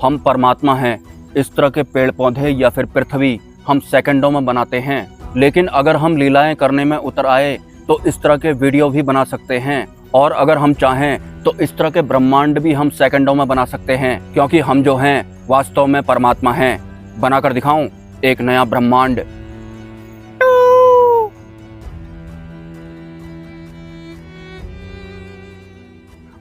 हम परमात्मा हैं। इस तरह के पेड़ पौधे या फिर पृथ्वी हम सेकंडों में बनाते हैं, लेकिन अगर हम लीलाएं करने में उतर आए तो इस तरह के वीडियो भी बना सकते हैं। और अगर हम चाहें तो इस तरह के ब्रह्मांड भी हम सेकंडों में बना सकते हैं, क्योंकि हम जो हैं वास्तव में परमात्मा हैं। बनाकर दिखाऊं एक नया ब्रह्मांड।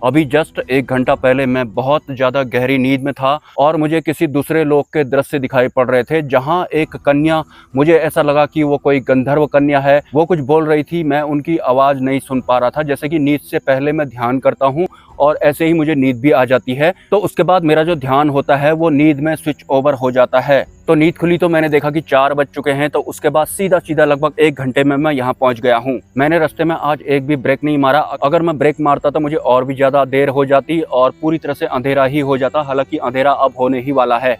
अभी जस्ट 1 घंटा पहले मैं बहुत ज़्यादा गहरी नींद में था और मुझे किसी दूसरे लोक के दृश्य दिखाई पड़ रहे थे, जहां एक कन्या, मुझे ऐसा लगा कि वो कोई गंधर्व कन्या है। वो कुछ बोल रही थी, मैं उनकी आवाज़ नहीं सुन पा रहा था। जैसे कि नींद से पहले मैं ध्यान करता हूँ और ऐसे ही मुझे नींद भी आ जाती है, तो उसके बाद मेरा जो ध्यान होता है वो नींद में स्विच ओवर हो जाता है। तो नींद खुली तो मैंने देखा कि 4 बज चुके हैं, तो उसके बाद सीधा लगभग 1 घंटे में मैं यहाँ पहुँच गया हूँ। मैंने रास्ते में आज एक भी ब्रेक नहीं मारा। अगर मैं ब्रेक मारता तो मुझे और भी ज़्यादा देर हो जाती और पूरी तरह से अंधेरा ही हो जाता। हालांकि अंधेरा अब होने ही वाला है।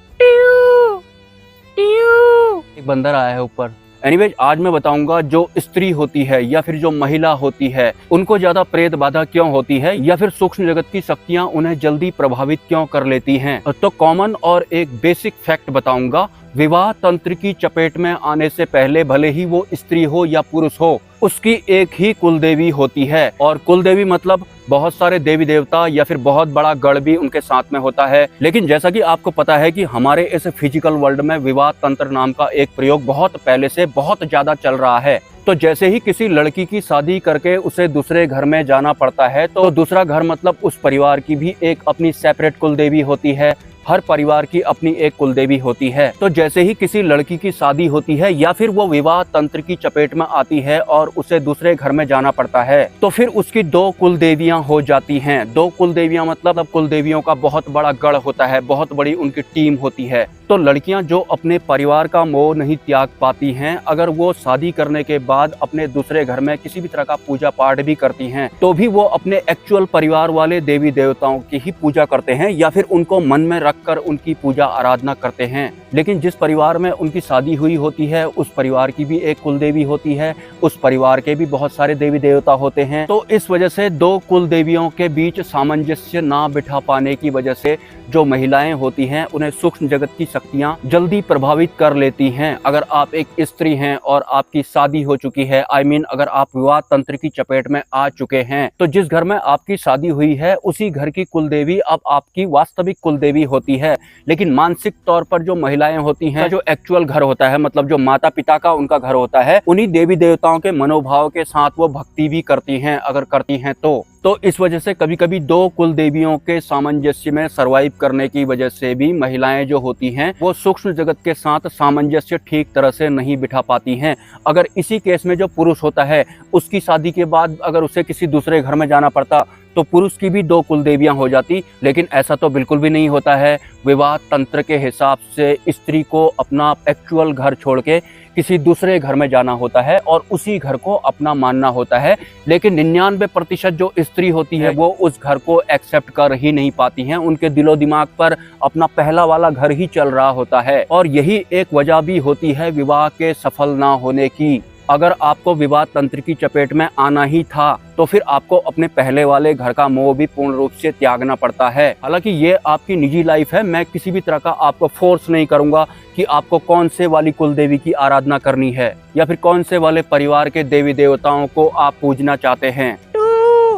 एक बंदर आया है ऊपर। एनीवेज, आज मैं बताऊंगा जो स्त्री होती है या फिर जो महिला होती है, उनको ज्यादा प्रेत बाधा क्यों होती है, या फिर सूक्ष्म जगत की शक्तियां उन्हें जल्दी प्रभावित क्यों कर लेती हैं। तो कॉमन और एक बेसिक फैक्ट बताऊंगा। विवाह तंत्र की चपेट में आने से पहले, भले ही वो स्त्री हो या पुरुष हो, उसकी एक ही कुलदेवी होती है। और कुलदेवी मतलब बहुत सारे देवी देवता या फिर बहुत बड़ा गढ़ भी उनके साथ में होता है। लेकिन जैसा कि आपको पता है कि हमारे इस फिजिकल वर्ल्ड में विवाह तंत्र नाम का एक प्रयोग बहुत पहले से बहुत ज्यादा चल रहा है। तो जैसे ही किसी लड़की की शादी करके उसे दूसरे घर में जाना पड़ता है, तो दूसरा घर मतलब उस परिवार की भी एक अपनी सेपरेट कुलदेवी होती है। हर परिवार की अपनी एक कुलदेवी होती है। तो जैसे ही किसी लड़की की शादी होती है या फिर वो विवाह तंत्र की चपेट में आती है और उसे दूसरे घर में जाना पड़ता है, तो फिर उसकी 2 कुलदेवियां हो जाती हैं। 2 कुलदेवियां मतलब अब कुलदेवियों का बहुत बड़ा गढ़ होता है, बहुत बड़ी उनकी टीम होती है। तो लड़कियां जो अपने परिवार का मोह नहीं त्याग पाती हैं, अगर वो शादी करने के बाद अपने दूसरे घर में किसी भी तरह का पूजा पाठ भी करती हैं, तो भी वो अपने एक्चुअल परिवार वाले देवी देवताओं की ही पूजा करते हैं या फिर उनको मन में कर उनकी पूजा आराधना करते हैं। लेकिन जिस परिवार में उनकी शादी हुई होती है, उस परिवार की भी एक कुलदेवी होती है, उस परिवार के भी बहुत सारे देवी देवता होते हैं। तो इस वजह से 2 कुलदेवियों के बीच सामंजस्य ना बिठा पाने की वजह से जो महिलाएं होती हैं, उन्हें सूक्ष्म जगत की शक्तियां जल्दी प्रभावित कर लेती हैं। अगर आप एक स्त्री हैं और आपकी शादी हो चुकी है, अगर आप विवाह तंत्र की चपेट में आ चुके हैं, तो जिस घर में आपकी शादी हुई है उसी घर की कुलदेवी अब आपकी वास्तविक कुलदेवी होती है। लेकिन मानसिक तौर पर जो महिलाएं होती हैं, जो एक्चुअल घर होता है, मतलब जो माता पिता का उनका घर होता है, उन्हीं देवी देवताओं के मनोभाव के साथ वो भक्ति भी करती हैं, अगर करती हैं तो इस वजह से कभी कभी 2 कुलदेवियों के सामंजस्य में सरवाइव करने की वजह से भी महिलाएं जो होती हैं वो सूक्ष्म जगत के साथ सामंजस्य ठीक तरह से नहीं बिठा पाती हैं। अगर इसी केस में जो पुरुष होता है, उसकी शादी के बाद अगर उसे किसी दूसरे घर में जाना पड़ता, तो पुरुष की भी 2 कुलदेवियां हो जाती। लेकिन ऐसा तो बिल्कुल भी नहीं होता है। विवाह तंत्र के हिसाब से स्त्री को अपना एक्चुअल घर छोड़ के किसी दूसरे घर में जाना होता है और उसी घर को अपना मानना होता है। लेकिन 99% जो स्त्री होती है वो उस घर को एक्सेप्ट कर ही नहीं पाती हैं। उनके दिलो दिमाग पर अपना पहला वाला घर ही चल रहा होता है। और यही एक वजह भी होती है विवाह के सफल ना होने की। अगर आपको विवाह तंत्र की चपेट में आना ही था, तो फिर आपको अपने पहले वाले घर का मोह भी पूर्ण रूप से त्यागना पड़ता है। हालांकि ये आपकी निजी लाइफ है, मैं किसी भी तरह का आपको फोर्स नहीं करूंगा कि आपको कौन से वाली कुलदेवी की आराधना करनी है या फिर कौन से वाले परिवार के देवी देवताओं को आप पूजना चाहते हैं।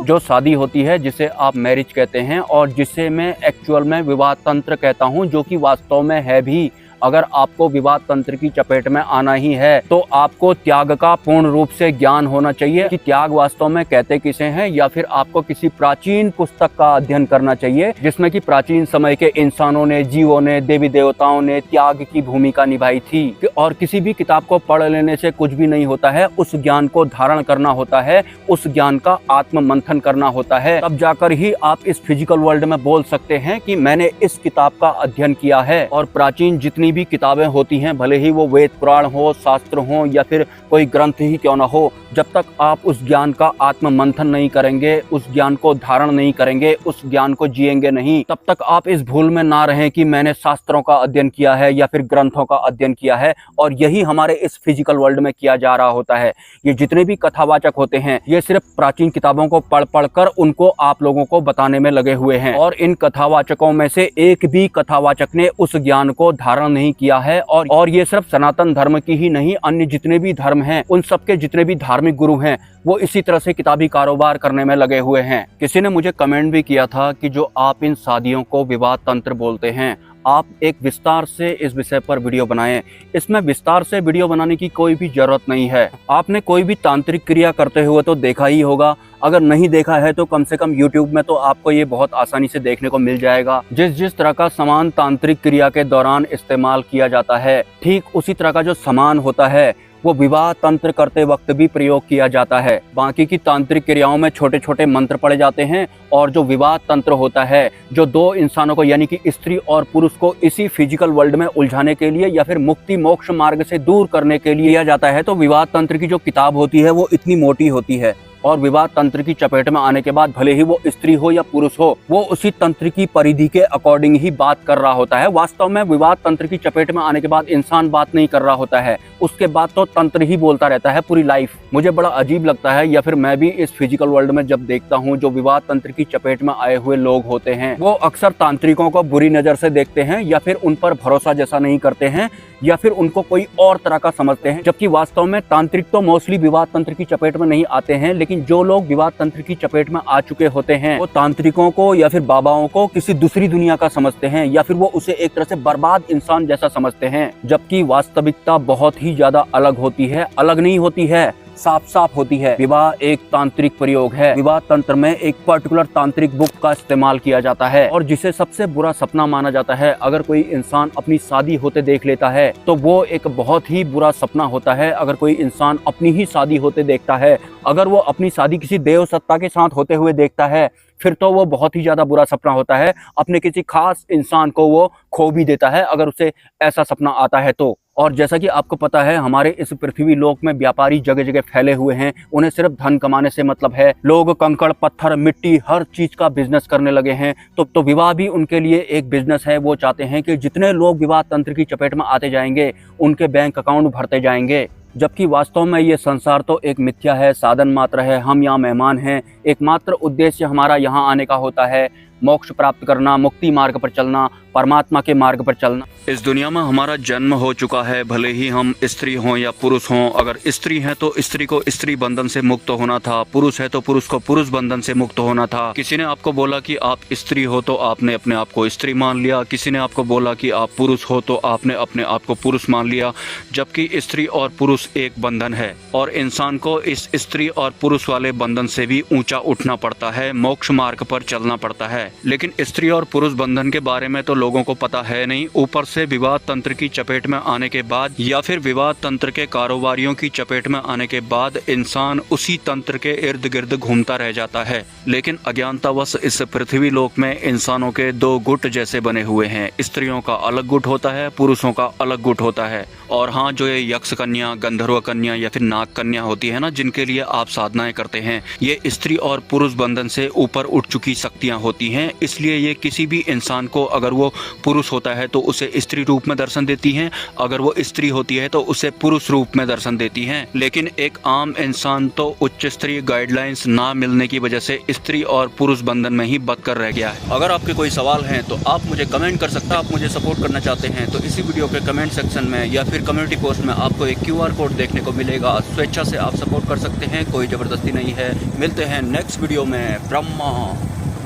जो शादी होती है, जिसे आप मैरिज कहते हैं और जिसे मैं एक्चुअल में विवाह तंत्र कहता हूँ, जो कि वास्तव में है भी। अगर आपको विवाह तंत्र की चपेट में आना ही है, तो आपको त्याग का पूर्ण रूप से ज्ञान होना चाहिए कि त्याग वास्तव में कहते किसे हैं, या फिर आपको किसी प्राचीन पुस्तक का अध्ययन करना चाहिए जिसमें कि प्राचीन समय के इंसानों ने, जीवों ने, देवी देवताओं ने त्याग की भूमिका निभाई थी। और किसी भी किताब को पढ़ लेने से कुछ भी नहीं होता है। उस ज्ञान को धारण करना होता है, उस ज्ञान का आत्म मंथन करना होता है। तब जाकर ही आप इस फिजिकल वर्ल्ड में बोल सकते हैं कि मैंने इस किताब का अध्ययन किया है। और प्राचीन जितनी जितनी भी किताबें होती हैं, भले ही वो वेद पुराण हो, शास्त्र हो या फिर कोई ग्रंथ ही क्यों ना हो, जब तक आप उस ज्ञान का आत्म मंथन नहीं करेंगे, उस ज्ञान को धारण नहीं करेंगे, उस ज्ञान को जिएंगे नहीं, तब तक आप इस भूल में ना रहें कि मैंने शास्त्रों का अध्ययन किया है या फिर ग्रंथों का अध्ययन किया है। और यही हमारे इस फिजिकल वर्ल्ड में किया जा रहा होता है। ये जितने भी कथावाचक होते हैं, ये सिर्फ प्राचीन किताबों को पढ़ पढ़ कर उनको आप लोगों को बताने में लगे हुए हैं। और इन कथावाचकों में से एक भी कथावाचक ने उस ज्ञान को धारण नहीं किया है। और ये सिर्फ सनातन धर्म की ही नहीं, अन्य जितने भी धर्म हैं, उन सबके जितने भी धार्मिक गुरु हैं, वो इसी तरह से किताबी कारोबार करने में लगे हुए हैं। किसी ने मुझे कमेंट भी किया था कि जो आप इन शादियों को विवाह तंत्र बोलते हैं, आप एक विस्तार से इस विषय पर वीडियो बनाएं। इसमें विस्तार से वीडियो बनाने की कोई भी जरूरत नहीं है। आपने कोई भी तांत्रिक क्रिया करते हुए तो देखा ही होगा, अगर नहीं देखा है तो कम से कम YouTube में तो आपको ये बहुत आसानी से देखने को मिल जाएगा। जिस तरह का सामान तांत्रिक क्रिया के दौरान इस्तेमाल किया जाता है, ठीक उसी तरह का जो सामान होता है वो विवाह तंत्र करते वक्त भी प्रयोग किया जाता है। बाकी की तांत्रिक क्रियाओं में छोटे छोटे मंत्र पढ़े जाते हैं, और जो विवाह तंत्र होता है, जो दो इंसानों को यानी कि स्त्री और पुरुष को इसी फिजिकल वर्ल्ड में उलझाने के लिए या फिर मुक्ति मोक्ष मार्ग से दूर करने के लिए किया जाता है। तो विवाह तंत्र की जो किताब होती है वो इतनी मोटी होती है, और विवाह तंत्र की चपेट में आने के बाद भले ही वो स्त्री हो या पुरुष हो, वो उसी तंत्र की परिधि के अकॉर्डिंग ही बात कर रहा होता है। वास्तव में विवाह तंत्र की चपेट में आने के बाद इंसान बात नहीं कर रहा होता है, उसके बाद तो तंत्र ही बोलता रहता है पूरी लाइफ। मुझे बड़ा अजीब लगता है, या फिर मैं भी इस फिजिकल वर्ल्ड में जब देखता हूँ, जो विवाह तंत्र की चपेट में आए हुए लोग होते हैं, वो अक्सर तांत्रिकों को बुरी नजर से देखते हैं, या फिर उन पर भरोसा जैसा नहीं करते हैं, या फिर उनको कोई और तरह का समझते हैं। जबकि वास्तव में तांत्रिक तो मोस्टली विवाह तंत्र की चपेट में नहीं आते हैं, लेकिन जो लोग विवाह तंत्र की चपेट में आ चुके होते हैं, वो तांत्रिकों को या फिर बाबाओं को किसी दूसरी दुनिया का समझते हैं, या फिर वो उसे एक तरह से बर्बाद इंसान जैसा समझते हैं। जबकि वास्तविकता बहुत ही ज्यादा अलग होती है। अलग नहीं होती है, साफ साफ होती है। विवाह एक तांत्रिक प्रयोग है। विवाह तंत्र में एक पर्टिकुलर तांत्रिक बुक का इस्तेमाल किया जाता है, और जिसे सबसे बुरा सपना माना जाता है। अगर कोई इंसान अपनी शादी होते देख लेता है तो वो एक बहुत ही बुरा सपना होता है। अगर कोई इंसान अपनी ही शादी होते देखता है, अगर वो अपनी शादी किसी देव सत्ता के साथ होते हुए देखता है, फिर तो वो बहुत ही ज्यादा बुरा सपना होता है। अपने किसी खास इंसान को वो खो भी देता है अगर उसे ऐसा सपना आता है तो। और जैसा कि आपको पता है, हमारे इस पृथ्वी लोक में व्यापारी जगह जगह फैले हुए हैं। उन्हें सिर्फ धन कमाने से मतलब है। लोग कंकड़ पत्थर मिट्टी हर चीज का बिजनेस करने लगे हैं। तो विवाह भी उनके लिए एक बिजनेस है। वो चाहते हैं कि जितने लोग विवाह तंत्र की चपेट में आते जाएंगे, उनके बैंक अकाउंट भरते जाएंगे। जबकि वास्तव में ये संसार तो एक मिथ्या है, साधन मात्र है। हम यहाँ मेहमान हैं। एकमात्र उद्देश्य हमारा यहाँ आने का होता है मोक्ष प्राप्त करना, मुक्ति मार्ग पर चलना, परमात्मा के मार्ग पर चलना। इस दुनिया में हमारा जन्म हो चुका है, भले ही हम स्त्री हों या पुरुष हों। अगर स्त्री है तो स्त्री को स्त्री बंधन से मुक्त होना था, पुरुष है तो पुरुष को पुरुष बंधन से मुक्त होना था। किसी ने आपको बोला कि आप स्त्री हो तो आपने अपने आप को स्त्री मान लिया, किसी ने आपको बोला कि आप पुरुष हो तो आपने अपने आप को पुरुष मान लिया। जबकि स्त्री और पुरुष एक बंधन है, और इंसान को इस स्त्री और पुरुष वाले बंधन से भी ऊंचा उठना पड़ता है, मोक्ष मार्ग पर चलना पड़ता है। लेकिन स्त्री और पुरुष बंधन के बारे में तो लोगों को पता है नहीं। ऊपर से विवाह तंत्र की चपेट में आने के बाद, या फिर विवाह तंत्र के कारोबारियों की चपेट में आने के बाद, इंसान उसी तंत्र के इर्द गिर्द घूमता रह जाता है। लेकिन अज्ञानतावश इस पृथ्वी लोक में इंसानों के दो गुट जैसे बने हुए हैं। स्त्रियों का अलग गुट होता है, पुरुषों का अलग गुट होता है। और हाँ, जो ये यक्ष कन्या, गंधर्व कन्या या फिर नाग कन्या होती है ना, जिनके लिए आप साधनाएं करते हैं, ये स्त्री और पुरुष बंधन से ऊपर उठ चुकी शक्तियां होती हैं। इसलिए ये किसी भी इंसान को, अगर वो पुरुष होता है तो उसे स्त्री रूप में दर्शन देती हैं, अगर वो स्त्री होती है तो उसे पुरुष रूप में दर्शन देती हैं। लेकिन एक आम इंसान तो उच्च स्तरीय गाइडलाइंस ना मिलने की वजह से स्त्री और पुरुष बंधन में ही बंद कर रह गया है। अगर आपके कोई सवाल हैं तो आप मुझे कमेंट कर सकते हैं। आप मुझे सपोर्ट करना चाहते हैं तो इसी वीडियो के कमेंट सेक्शन में या फिर कम्युनिटी पोस्ट में आपको एक QR कोड देखने को मिलेगा। स्वेच्छा से आप सपोर्ट कर सकते हैं, कोई जबरदस्ती नहीं है। मिलते हैं नेक्स्ट वीडियो में। ब्रह्मा,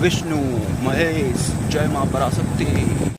विष्णु, महेश, जय मां पराशक्ति।